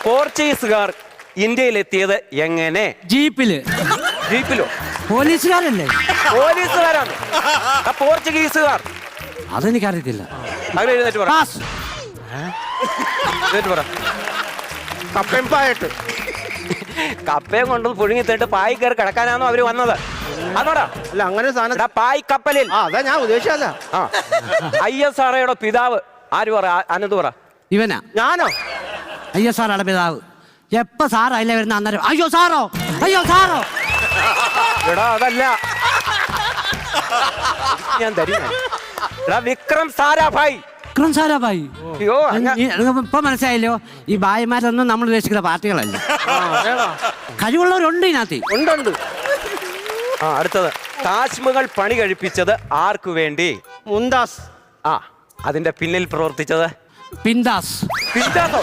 പോർച്ചുഗീസുകാർ ഇന്ത്യയിലെത്തിയത് എങ്ങനെ? ജീപ്പില്. ജീപ്പിലോ? പോലീസുകാരല്ലേ? പോലീസുകാരാണ്. പോർച്ചുഗീസുകാർ അതെനിക്കറിയത്തില്ല. അങ്ങനെ എഴുന്നേറ്റ് പറ. പാസ്. എഴുന്നേറ്റ് പറ. കപ്പയും പായിട്ട് കപ്പയും കൊണ്ട് പുഴുങ്ങി തേട്ട് പായി കയറി കിടക്കാനാണോ അവര് വന്നത്? അതോടാ അല്ല അങ്ങനെ സാധനം പായ് കപ്പലിൽ. അതാ ഞാൻ ഉദ്ദേശിച്ചല്ല. ISROയുടെ പിതാവ് ആര്? പറ അനന്ത് പറ. ഇവനാ. ഞാനോ? അയ്യോ സാറാണ് പിതാവ്. എപ്പ സാറല്ല വരുന്ന അന്നേരം അയ്യോ സാറോ അയ്യോ സാറോ. എടാ അതല്ല, ഞാൻ തരും. എടാ വിക്രം സാരാഭായ്. വിക്രം സാരാഭായി. അയ്യോ ഇപ്പൊ മനസ്സിലായല്ലോ, ഈ ഭായിമാരൊന്നും നമ്മൾ ഉദ്ദേശിക്കുന്ന പാർട്ടികളല്ല. കഴിവുള്ളവരുണ്ട് ഇതിനകത്ത്. ഉണ്ട്. അടുത്തത്, താജ്മഹൽ പണി കഴിപ്പിച്ചത് ആർക്കു വേണ്ടി? മുംതാസ്. അതിന്റെ പിന്നിൽ പ്രവർത്തിച്ചത്? പിന്താസ്. പിന്താസോ?